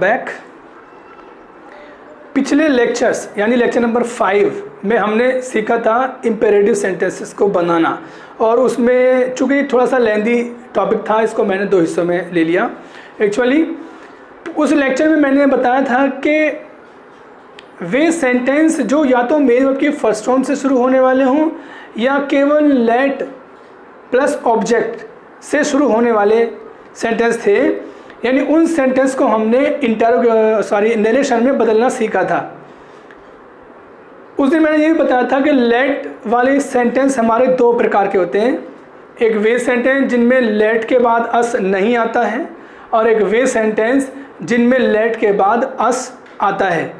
Back. पिछले lectures यानी lecture number 5 में हमने सीखा था इम्पेरेटिव सेंटेंसेस को बनाना, और उसमें चूँकि थोड़ा सा लेंदी टॉपिक था, इसको मैंने 2 हिस्सों में ले लिया। एक्चुअली उस लेक्चर में मैंने बताया था कि वे सेंटेंस जो या तो मेन वर्ब की फर्स्ट फॉर्म से शुरू होने वाले हों या केवल लेट प्लस ऑब्जेक्ट से शुरू होने वाले सेंटेंस थे, यानी उन सेंटेंस को हमने नरेशन में बदलना सीखा था। उस दिन मैंने ये भी बताया था कि लेट वाले सेंटेंस हमारे 2 प्रकार के होते हैं। एक वे सेंटेंस जिनमें लेट के बाद अस नहीं आता है, और एक वे सेंटेंस जिनमें लेट के बाद अस आता है।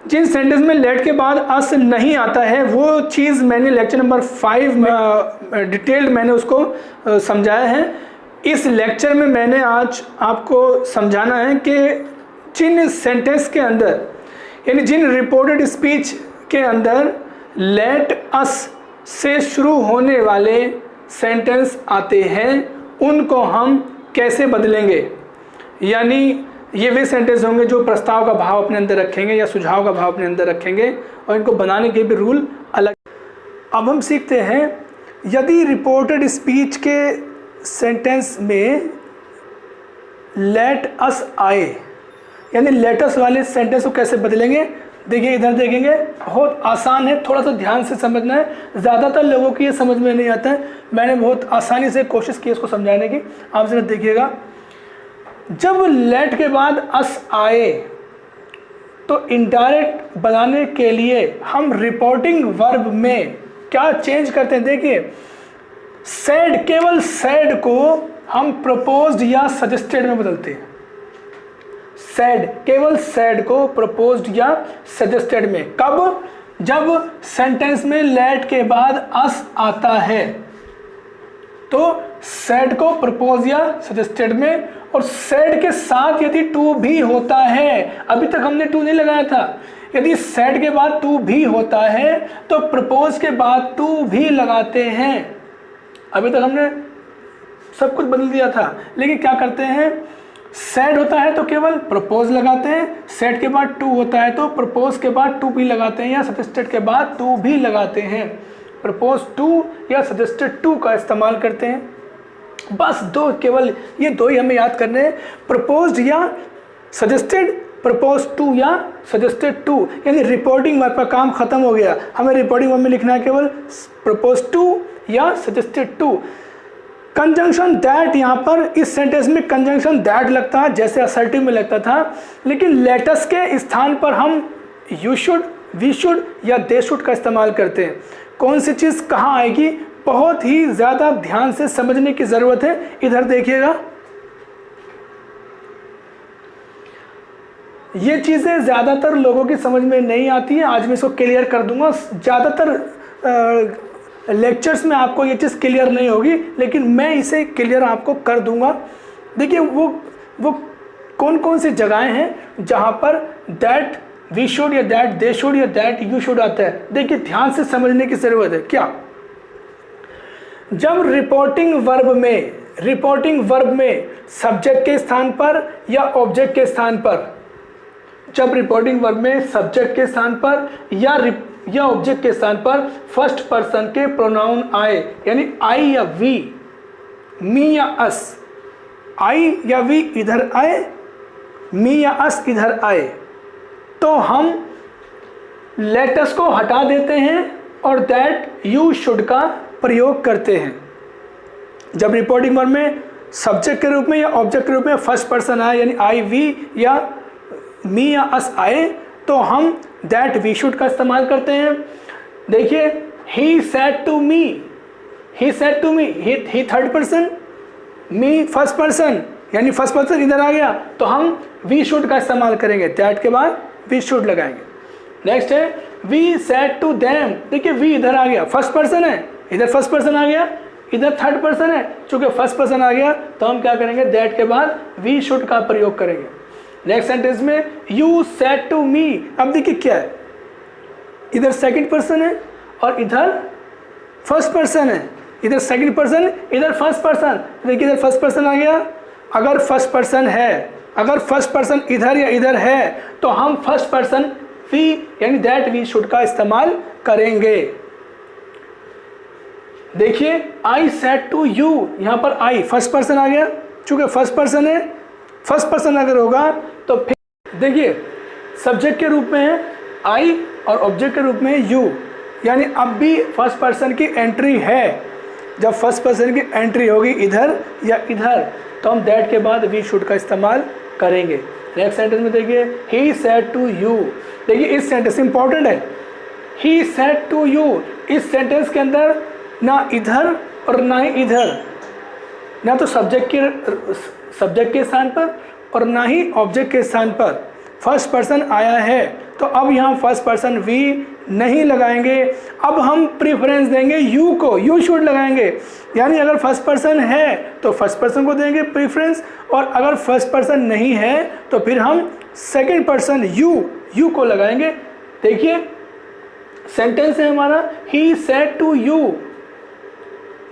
जिन सेंटेंस में लेट के बाद अस नहीं आता है वो चीज़ मैंने लेक्चर नंबर 5 में डिटेल्ड मैंने उसको समझाया है। इस लेक्चर में मैंने आज आपको समझाना है कि जिन सेंटेंस के अंदर यानी जिन रिपोर्टेड स्पीच के अंदर लेट अस से शुरू होने वाले सेंटेंस आते हैं उनको हम कैसे बदलेंगे। यानी ये वे सेंटेंस होंगे जो प्रस्ताव का भाव अपने अंदर रखेंगे या सुझाव का भाव अपने अंदर रखेंगे, और इनको बनाने के भी रूल अलग। अब हम सीखते हैं, यदि रिपोर्टेड स्पीच के सेंटेंस में लेट अस आए यानी लेटस वाले सेंटेंस को कैसे बदलेंगे। देखिए इधर देखेंगे, बहुत आसान है, थोड़ा सा ध्यान से समझना है। ज़्यादातर लोगों की ये समझ में नहीं आता है, मैंने बहुत आसानी से कोशिश की इसको समझाने की। आप जरा देखिएगा, जब लेट के बाद अस आए तो इनडायरेक्ट बनाने के लिए हम रिपोर्टिंग वर्ब में क्या चेंज करते हैं। देखिए सैड, केवल सैड को हम प्रपोज्ड या सजेस्टेड में बदलते हैं। सैड, केवल सैड को प्रपोज्ड या सजेस्टेड में। कब? जब सेंटेंस में लेट के बाद अस आता है तो सैड को प्रपोज या सजेस्टेड में, और सैड के साथ यदि टू भी होता है, अभी तक हमने टू नहीं लगाया था, यदि सैड के बाद टू भी होता है तो प्रपोज के बाद टू भी लगाते हैं। अभी तक हमने सब कुछ बदल दिया था, लेकिन क्या करते हैं, सैड होता है तो केवल प्रपोज लगाते हैं, सैड के बाद टू होता है तो प्रपोज के बाद टू भी लगाते हैं, या सजेस्टेड के बाद टू भी लगाते हैं। प्रपोज टू या सजेस्टेड टू का इस्तेमाल करते हैं। बस 2, केवल ये 2 ही हमें याद करने हैं, प्रपोज्ड या सजेस्टेड, प्रपोज टू या सजेस्टेड टू। यानी रिपोर्टिंग वर्ब का काम खत्म हो गया, हमें रिपोर्टिंग वर्ब में लिखना है केवल प्रपोज टू या सजेस्टेड टू। कंजंक्शन दैट, यहाँ पर इस सेंटेंस में कंजंक्शन दैट लगता है जैसे असर्टिव में लगता था, लेकिन लेटस के स्थान पर हम यू शुड, वी शुड या दे शुड का इस्तेमाल करते हैं। कौन सी चीज़ कहाँ आएगी, बहुत ही ज़्यादा ध्यान से समझने की ज़रूरत है। इधर देखिएगा, ये चीज़ें ज़्यादातर लोगों की समझ में नहीं आती है, आज मैं इसको क्लियर कर दूंगा। ज़्यादातर लेक्चर्स में आपको ये चीज़ क्लियर नहीं होगी, लेकिन मैं इसे क्लियर आपको कर दूंगा। देखिए वो कौन कौन सी जगहें हैं जहाँ पर दैट वी शुड या दैट दे शुड या दैट यू शुड आता है। देखिए ध्यान से समझने की ज़रूरत है। क्या? जब रिपोर्टिंग वर्ब में सब्जेक्ट के स्थान पर या ऑब्जेक्ट के स्थान पर, जब रिपोर्टिंग वर्ब में सब्जेक्ट के स्थान पर या ऑब्जेक्ट के स्थान पर फर्स्ट पर्सन के प्रोनाउन आए, यानी आई या वी, मी या अस, आई या वी इधर आए, मी या अस इधर आए, तो हम लेटस को हटा देते हैं और दैट यू शुड का प्रयोग करते हैं। जब रिपोर्टिंग वर्ब में सब्जेक्ट के रूप में या ऑब्जेक्ट के रूप में फर्स्ट पर्सन आए, यानी आई वी या मी या अस आए, तो हम दैट वी शुड का इस्तेमाल करते हैं। देखिए he said to me, he third person, me first person, यानी फर्स्ट पर्सन इधर आ गया तो हम वी शुड का इस्तेमाल करेंगे, दैट के बाद वी शुड लगाएंगे। नेक्स्ट है वी सेड टू देम। देखिए वी इधर आ गया, फर्स्ट पर्सन है, इधर फर्स्ट पर्सन आ गया, इधर थर्ड पर्सन है, चूंकि फर्स्ट पर्सन आ गया तो हम क्या करेंगे, दैट के बाद वी शुड का प्रयोग करेंगे। नेक्स्ट सेंटेंस में यू सेड टू मी। अब देखिए क्या है, इधर सेकंड पर्सन है और इधर फर्स्ट पर्सन है, इधर सेकंड पर्सन इधर फर्स्ट पर्सन। देखिए इधर फर्स्ट पर्सन आ गया। अगर फर्स्ट पर्सन है, अगर फर्स्ट पर्सन इधर या इधर है तो हम फर्स्ट पर्सन वी यानी दैट वी शुड का इस्तेमाल करेंगे। देखिए आई सेड टू यू, यहां पर आई फर्स्ट पर्सन आ गया, चूंकि फर्स्ट पर्सन है, फर्स्ट पर्सन अगर होगा तो फिर देखिए सब्जेक्ट के रूप में है आई और ऑब्जेक्ट के रूप में है यू, यानी अब भी फर्स्ट पर्सन की एंट्री है। जब फर्स्ट पर्सन की एंट्री होगी इधर या इधर तो हम दैट के बाद वी शुड का इस्तेमाल करेंगे। नेक्स्ट सेंटेंस में देखिए ही सेड टू यू, देखिए इस सेंटेंस इंपॉर्टेंट है, ही सेड टू यू। इस सेंटेंस के अंदर ना इधर और ना ही इधर, ना तो सब्जेक्ट के स्थान पर और ना ही ऑब्जेक्ट के स्थान पर फर्स्ट पर्सन आया है, तो अब यहाँ फर्स्ट पर्सन वी नहीं लगाएंगे, अब हम प्रीफरेंस देंगे यू को, यू शुड लगाएंगे। यानी अगर फर्स्ट पर्सन है तो फर्स्ट पर्सन को देंगे प्रीफरेंस, और अगर फर्स्ट पर्सन नहीं है तो फिर हम सेकंड पर्सन यू को लगाएंगे। देखिए सेंटेंस है हमारा ही सेड टू यू,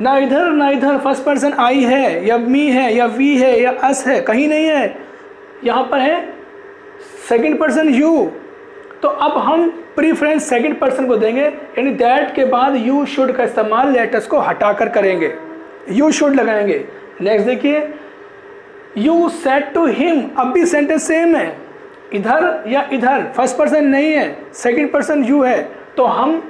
ना इधर फर्स्ट पर्सन आई है या मी है या वी है या अस है, कहीं नहीं है, यहाँ पर है सेकंड पर्सन यू। तो अब हम प्रीफरेंस सेकंड पर्सन को देंगे, यानी दैट के बाद यू शुड का इस्तेमाल लेटर्स को हटाकर करेंगे, यू शुड लगाएंगे। नेक्स्ट देखिए यू सेड टू हिम, अब भी सेंटेंस सेम है, इधर या इधर फर्स्ट पर्सन नहीं है, सेकंड पर्सन यू है, तो हम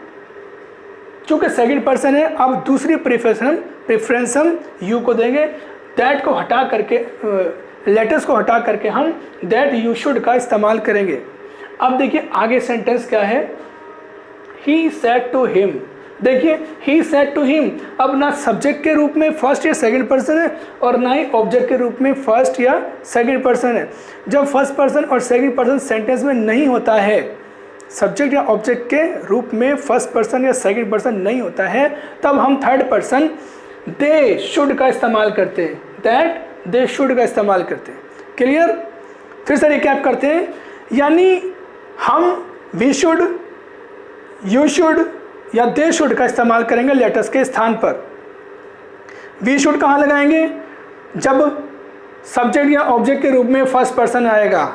चूंकि सेकंड पर्सन है अब दूसरी प्रेफरेंस हम यू को देंगे। दैट को हटा करके लेटर्स को हटा करके हम दैट यू शुड का इस्तेमाल करेंगे। अब देखिए आगे सेंटेंस क्या है, ही सेड टू हिम। देखिए ही सेड टू हिम, अब ना सब्जेक्ट के रूप में फर्स्ट या सेकंड पर्सन है और ना ही ऑब्जेक्ट के रूप में फर्स्ट या सेकंड पर्सन है। जब फर्स्ट पर्सन और सेकंड पर्सन सेंटेंस में नहीं होता है, सब्जेक्ट या ऑब्जेक्ट के रूप में फर्स्ट पर्सन या सेकंड पर्सन नहीं होता है, तब हम थर्ड पर्सन दे शुड का इस्तेमाल करते हैं, दैट दे शुड का इस्तेमाल करते हैं। क्लियर? फिर से रिकैप करते हैं, यानी हम वी शुड, यू शुड या दे शुड का इस्तेमाल करेंगे लेटर्स के स्थान पर। वी शुड कहाँ लगाएंगे? जब सब्जेक्ट या ऑब्जेक्ट के रूप में फर्स्ट पर्सन आएगा।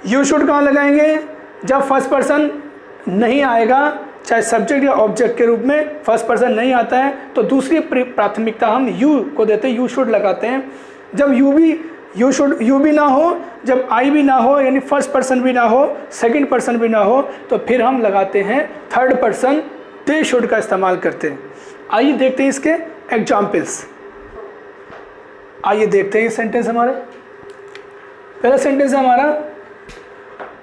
यू शुड कहाँ लगाएंगे? जब फर्स्ट पर्सन नहीं आएगा, चाहे सब्जेक्ट या ऑब्जेक्ट के रूप में फर्स्ट पर्सन नहीं आता है, तो दूसरी प्राथमिकता हम यू को देते हैं, यू शुड लगाते हैं। जब यू भी ना हो, जब आई भी ना हो, यानी फर्स्ट पर्सन भी ना हो, सेकंड पर्सन भी ना हो, तो फिर हम लगाते हैं थर्ड पर्सन दे शुड का इस्तेमाल करते हैं। आइए देखते हैं इसके एग्जाम्पल्स। आइए देखते हैं ये सेंटेंस हमारे। पहला सेंटेंस है हमारा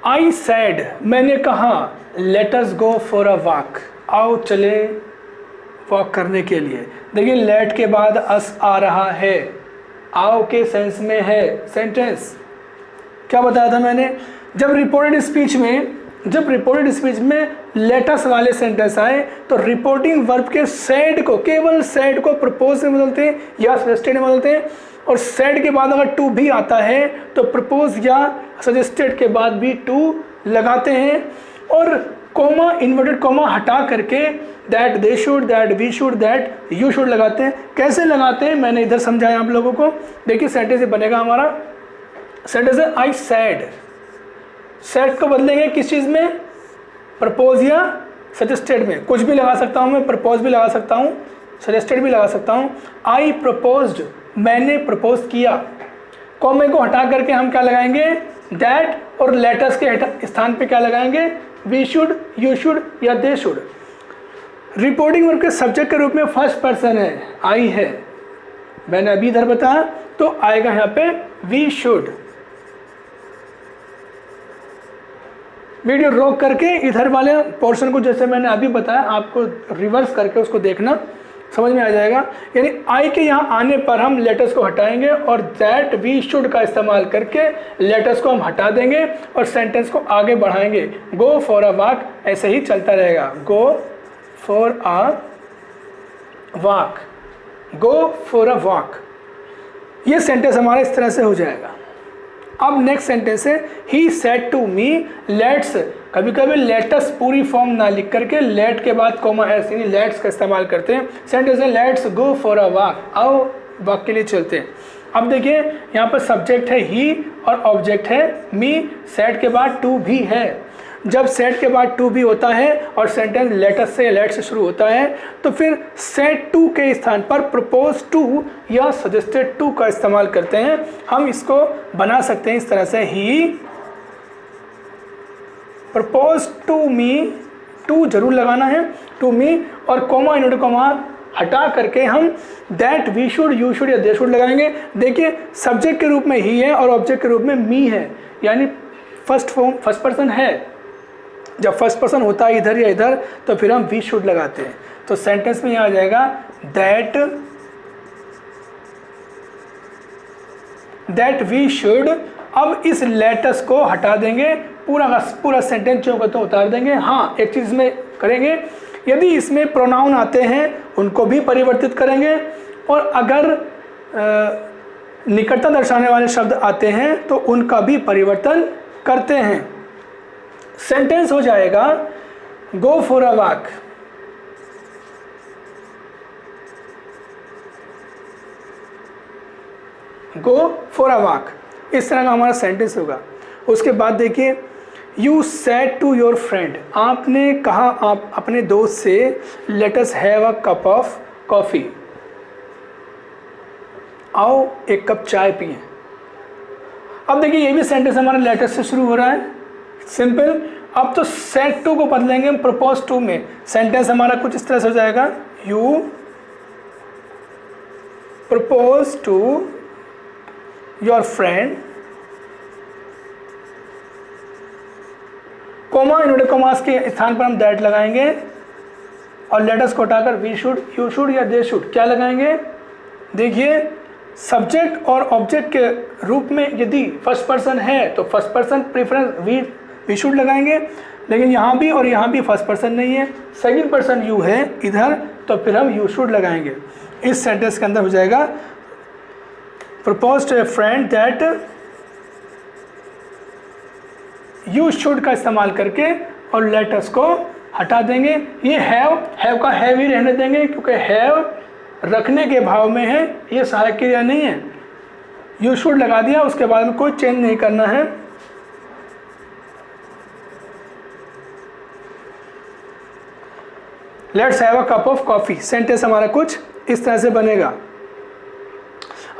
आई सैड, मैंने कहा let us go for a walk, आओ चले वॉक करने के लिए। देखिए लेट के बाद अस आ रहा है, आओ के सेंस में है सेंटेंस। क्या बताया था मैंने? जब रिपोर्टेड स्पीच में लेटस वाले सेंटेंस आए तो रिपोर्टिंग वर्ब के सैड को, केवल सैड को प्रपोज में बदलते हैं या सजेस्टेड में बदलते हैं, और सैड के बाद अगर टू भी आता है तो प्रपोज या सजेस्टेड के बाद भी टू लगाते हैं, और कोमा, इन्वर्टेड कोमा हटा करके that they should, that we should, that you should लगाते हैं। कैसे लगाते हैं मैंने इधर समझाया आप लोगों को। देखिए सेंटेंस बनेगा हमारा, सेंटेंस है आई सैड। सैड को बदलेंगे किस चीज़ में? प्रपोज या सजेस्टेड में। कुछ भी लगा सकता हूँ मैं, प्रपोज भी लगा सकता हूँ, सजेस्टेड भी लगा सकता हूँ। आई प्रपोज्ड, मैंने प्रपोज किया। कॉमे को हटा करके हम क्या लगाएंगे? दैट, और लेटर्स के स्थान पे क्या लगाएंगे? वी शुड, यू शुड या दे शुड। रिपोर्टिंग वर्ब के सब्जेक्ट के रूप में फर्स्ट पर्सन है, आई है, मैंने अभी इधर बताया, तो आएगा यहाँ पे वी शुड। वीडियो रोक करके इधर वाले पोर्शन को जैसे मैंने अभी बताया आपको रिवर्स करके उसको देखना, समझ में आ जाएगा। यानी आई के यहाँ आने पर हम लेटर्स को हटाएंगे और दैट वी शुड का इस्तेमाल करके लेटर्स को हम हटा देंगे और सेंटेंस को आगे बढ़ाएंगे। गो फॉर अ वॉक, ऐसे ही चलता रहेगा। गो for a walk, go for a walk, ये सेंटेंस हमारा इस तरह से हो जाएगा। अब नेक्स्ट सेंटेंस है he said to me let's. कभी कभी लेटस पूरी फॉर्म ना लिख करके लेट के बाद कोमा एस यानी लेट्स का इस्तेमाल करते हैं। सेंटेंस है let's go for a walk, आओ वॉक के लिए चलते हैं। अब देखिए यहाँ पर सब्जेक्ट है ही और ऑब्जेक्ट है मी, सेट के बाद टू भी है। जब सेट के बाद टू भी होता है और सेंटेंस लेटर से लेट से शुरू होता है तो फिर सेट टू के स्थान पर प्रपोज टू या सजेस्टेड टू का इस्तेमाल करते हैं। हम इसको बना सकते हैं इस तरह से, ही प्रपोज टू मी, टू जरूर लगाना है, टू मी, और कोमा इनवर्टेड कोमा हटा करके हम that, we should, you should या दे शुड लगाएंगे। देखिए सब्जेक्ट के रूप में ही है और ऑब्जेक्ट के रूप में मी है, यानी फर्स्ट पर्सन है। जब फर्स्ट पर्सन होता है इधर या इधर तो फिर हम वी शुड लगाते हैं। तो सेंटेंस में यहाँ आ जाएगा दैट वी शुड। अब इस लेटस को हटा देंगे, पूरा सेंटेंस जो कहते हैं उतार देंगे। हाँ, एक चीज़ में करेंगे, यदि इसमें प्रोनाउन आते हैं उनको भी परिवर्तित करेंगे, और अगर निकटता दर्शाने वाले शब्द आते हैं तो उनका भी परिवर्तन करते हैं। सेंटेंस हो जाएगा go for a walk. Go for a walk, इस तरह का हमारा सेंटेंस होगा। उसके बाद देखिए you said to your friend, आपने कहा आप अपने दोस्त से let us have a cup of coffee, आओ एक कप चाय पिए। अब देखिए ये भी सेंटेंस हमारा लेटर से शुरू हो रहा है, सिंपल। अब तो सेड टू को बदलेंगे हम प्रपोज टू में। सेंटेंस हमारा कुछ इस तरह से हो जाएगा, you propose to your friend, comma inverted commas के स्थान पर हम दैट लगाएंगे और लेटर्स को हटाकर वी शुड, यू शुड या दे शुड क्या लगाएंगे। देखिए सब्जेक्ट और ऑब्जेक्ट के रूप में यदि फर्स्ट पर्सन है तो first person preference we should लगाएंगे, लेकिन यहाँ भी और यहाँ भी फर्स्ट पर्सन नहीं है, सेकंड पर्सन यू है इधर, तो फिर हम यू शुड लगाएंगे। इस सेंटेंस के अंदर हो जाएगा propose to a friend that you should का इस्तेमाल करके और लेटर्स को हटा देंगे। ये हैव का हैव ही रहने देंगे क्योंकि हैव रखने के भाव में है, ये सहायक क्रिया नहीं है। यू शुड लगा दिया, उसके बाद में कोई चेंज नहीं करना है। Let's have a cup of coffee, sentence हमारा कुछ इस तरह से बनेगा।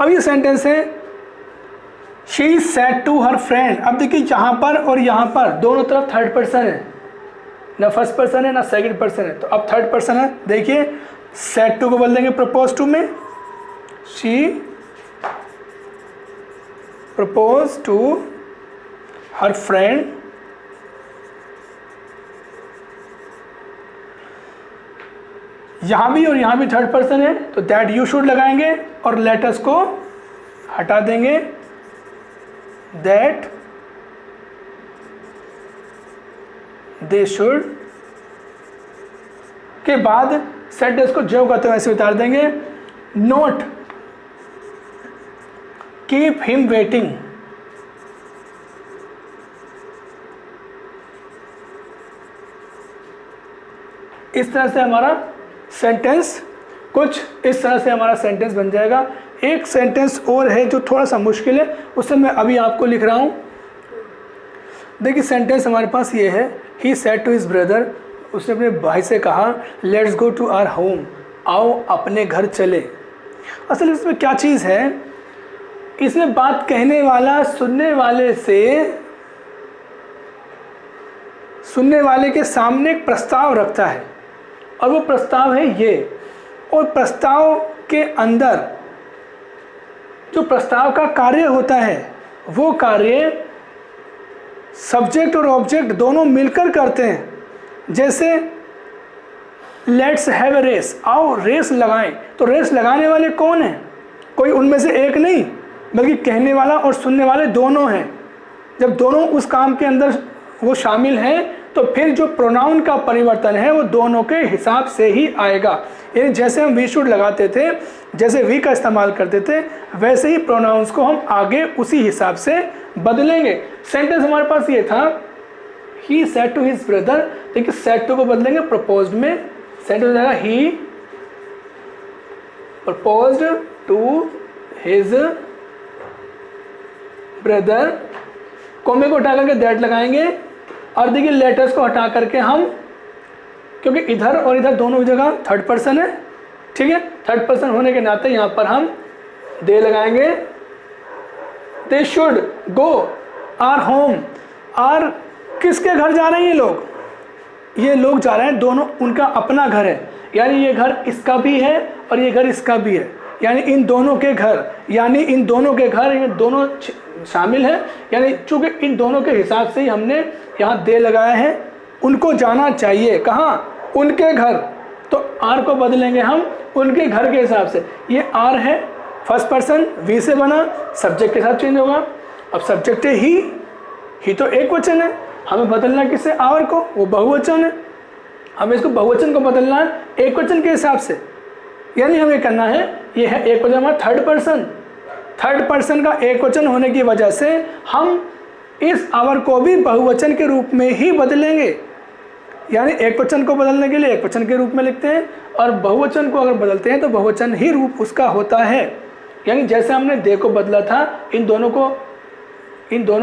अब ये सेंटेंस है she said to her friend. अब देखिए यहाँ पर और यहाँ पर दोनों तरफ थर्ड पर्सन है, ना फर्स्ट पर्सन है ना सेकंड पर्सन है, तो अब थर्ड पर्सन है। देखिए सेड टू को बोल देंगे प्रपोज टू में, she propose to her friend यहाँ भी और यहाँ भी थर्ड पर्सन है तो दैट यू शुड लगाएंगे और लेटर्स को हटा देंगे, दैट दे शुड के बाद सेंटेंस को जो कहते हैं वैसे उतार देंगे। नोट कीप हिम वेटिंग, इस तरह से हमारा सेंटेंस कुछ इस तरह से हमारा सेंटेंस बन जाएगा। एक सेंटेंस और है जो थोड़ा सा मुश्किल है, उससे मैं अभी आपको लिख रहा हूँ। देखिए सेंटेंस हमारे पास ये है, he said to his brother, उसने अपने भाई से कहा let's go to our home, आओ अपने घर चले। असल इसमें क्या चीज़ है, इसमें बात कहने वाला सुनने वाले के सामने एक प्रस्ताव रखता है और वो प्रस्ताव है ये, और प्रस्ताव के अंदर जो प्रस्ताव का कार्य होता है वो कार्य सब्जेक्ट और ऑब्जेक्ट दोनों मिलकर करते हैं। जैसे लेट्स हैव ए रेस, आओ रेस लगाएं, तो रेस लगाने वाले कौन हैं? कोई उनमें से एक नहीं, बल्कि कहने वाला और सुनने वाले दोनों हैं। जब दोनों उस काम के अंदर वो शामिल हैं तो फिर जो प्रोनाउन का परिवर्तन है वो दोनों के हिसाब से ही आएगा। यानी जैसे हम वी शुड लगाते थे, जैसे वी का इस्तेमाल करते थे, वैसे ही प्रोनाउंस को हम आगे उसी हिसाब से बदलेंगे। सेंटेंस हमारे पास ये था, he said to his brother, देखिए सेड टू को बदलेंगे प्रपोज्ड में, सेंटेंस हो जाएगा he proposed to his brother, कोमे को हटा करके दैट लगाएंगे और देखिए लेटर्स को हटा करके हम, क्योंकि इधर और इधर दोनों जगह थर्ड पर्सन है, ठीक है, थर्ड पर्सन होने के नाते यहाँ पर हम दे लगाएंगे। They should go our home. Our किसके घर जा रहे हैं ये लोग? ये लोग जा रहे हैं, दोनों उनका अपना घर है, यानी ये घर इसका भी है और ये घर इसका भी है, यानी इन दोनों के घर, यानी इन दोनों के घर, ये दोनों शामिल है, यानी चूंकि इन दोनों के हिसाब से ही हमने यहाँ दे लगाया है। उनको जाना चाहिए कहाँ? उनके घर। तो आर को बदलेंगे हम उनके घर के हिसाब से। ये आर है, फर्स्ट पर्सन वी से बना, सब्जेक्ट के साथ चेंज होगा। अब सब्जेक्ट है ही तो एक वचन है, हमें बदलना किससे? आर को, वो बहुवचन है, हमें इसको बहुवचन को बदलना है एक वचन के हिसाब से। यानी हमें करना है, ये है एक वचन हमारा थर्ड पर्सन, थर्ड पर्सन का एक वचन होने की वजह से हम इस आवर को भी बहुवचन के रूप में ही बदलेंगे। यानी एक वचन को बदलने के लिए एक वचन के रूप में लिखते हैं और बहुवचन को अगर बदलते हैं तो बहुवचन ही रूप उसका होता है। यानी जैसे हमने दे को बदला था, इन दोनों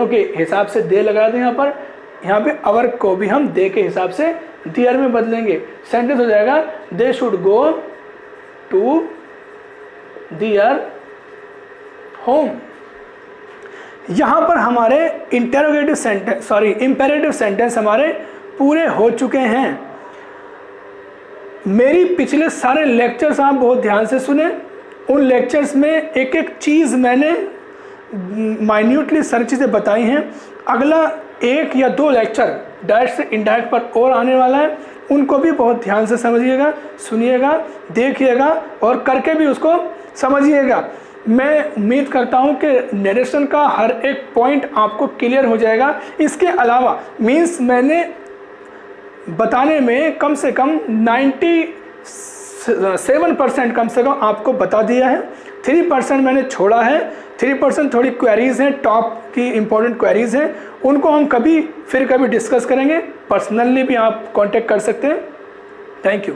के हिसाब से दे लगा दें यहाँ पे अवर को भी हम दे के हिसाब से दियर में बदलेंगे। सेंटेंस हो जाएगा they should go to their home. यहाँ पर हमारे इंपेरेटिव सेंटेंस हमारे पूरे हो चुके हैं। मेरी पिछले सारे लेक्चर्स आप बहुत ध्यान से सुने। उन लेक्चर्स में एक एक चीज़ मैंने माइन्यूटली सारी चीज़ें बताई हैं। अगला 1 या 2 लेक्चर डायरेक्ट से इनडायरेक्ट पर और आने वाला है, उनको भी बहुत ध्यान से समझिएगा, सुनिएगा, देखिएगा और करके भी उसको समझिएगा। मैं उम्मीद करता हूं कि नरेशन का हर एक पॉइंट आपको क्लियर हो जाएगा। इसके अलावा मीन्स मैंने बताने में कम से कम 97% कम से कम आपको बता दिया है। 3% मैंने छोड़ा है। 3% थोड़ी क्वेरीज हैं, टॉप की इंपॉर्टेंट क्वेरीज हैं, उनको हम कभी डिस्कस करेंगे। पर्सनली भी आप कांटेक्ट कर सकते हैं। Thank you.